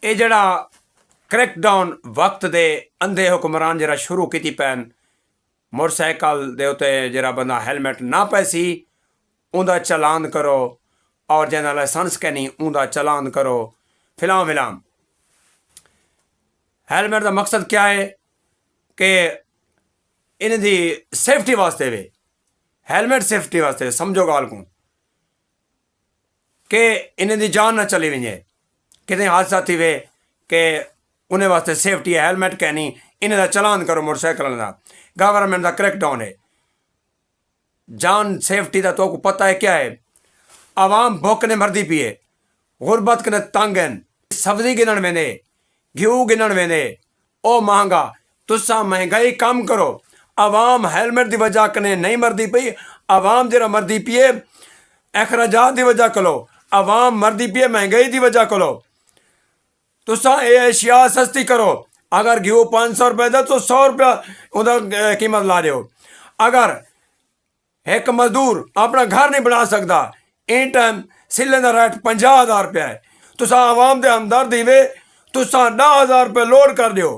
ये जड़ा क्रैकडाउन वक्त दे अंधे हुक्मरान जरा शुरू की पैन मोटरसाइकिल दे उत्ते जरा बंदा हैलमेट ना पैसी उनका चलान करो और जिन्हें लाइसेंस के नहीं उनका चलान करो। फिलहाल हैलमेट का मकसद क्या है कि इन्हें सेफ्टी वास्ते वे हैलमेट सेफ्टी वास्ते समझो गाल को कि इन्हें जान ना चली वजे कितने हादसा थी वे कि उन्हें वास्ते सेफ्टी है हैलमेट कहनी इन्हें चलान करो मोटरसाइकिल का। गवर्नमेंट का क्रैकडाउन है जान सेफ्टी का तो को पता है क्या है। आवाम भुख ने मरदी पी है गुरबत कने तंग हैं सब्जी गिनन वेंदे घ्यू गिनन वेंदे ओ महंगा तुसा महंगाई कम करो। आवाम हैलमेट की वजह कने नहीं मरदी पई आवाम जरा मरदी पिए अखराजात की वजह कलो आवाम मरदी पिए महंगाई की वजह कलो। तुसा ये अशिया सस्ती करो अगर घ्यू 500 रुपए का तो 100 रुपया उनका कीमत ला रहे हो। अगर एक मजदूर अपना घर नहीं बना सकता इन टाइम सिले का रेट 50,000 रुपया है तुसा आवाम के हमदर्द वे तुसा 10,000 रुपये लोड कर दो।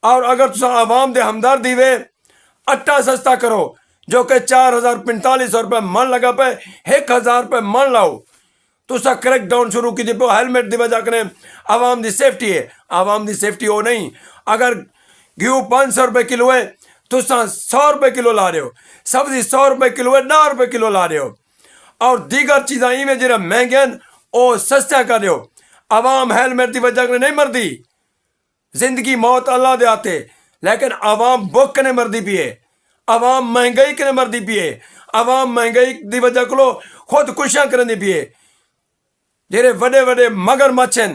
और अगर तुसा आवाम के हमदर्द वे आटा सस्ता करो जो कि 4,045 रुपये मन लगा पे 1,000 रुपये मन लाओ। तुसा क्रैकडाउन शुरू की पो हैलमेट की वजह कने आवाम की सेफ्टी है आवाम की सेफ्टी हो नहीं। अगर घ्यू 500 रुपये किलो है तुसा 100 रुपये किलो ला रहे हो सब्जी 100 रुपये किलो है 9 रुपये किलो ला रहे हो और दीगर चीज़ा इवें जो महंगे वो सस्ता कर रहे हो। आवाम हैलमेट की वजह कने नहीं मरदी जिंदगी मौत अल्लाह दे आते लेकिन आवाम भुख कने मरदी पी है आवाम महंगाई कने मरदी पी है आवाम महंगाई की वजह को खुदकुशियां करनी पी है। जेरे वडे वडे मगरमच्छ हैं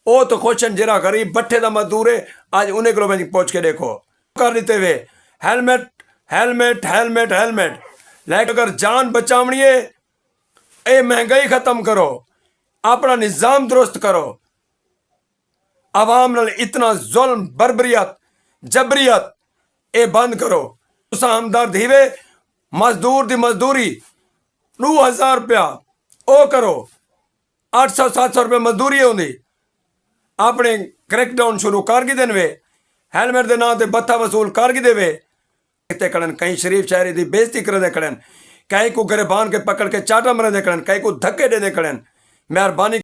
वो तो खुश हैं जरा गरीब बट्ठे का मजदूर है आज उन्हें को पहुंच के देखो कर देते हुए हैलमेट हैलमेट हैलमेट हैलमेट लेकिन अगर जान बचावनी है ये महंगाई खत्म करो अपना निज़ाम दुरुस्त करो। आवाम नाल इतना जुल्म बर्बरियत जबरियत ये बंद करो। तुसा हमदर्द हीवे मजदूर की मजदूरी 9,000 रुपया ओ करो 800-700 रुपये मजदूरी होंगी अपने क्रैकडाउन शुरू कर की देवे हैलमेट के नाम से बत्था वसूल कर की देवे कड़न कहीं शरीफ शहरी की बेइज्जती कर दे कड़न कहीं को गिरबान के पकड़ के चाटा मरे दे कड़न कहीं को धक्के दे कड़न। मेहरबानी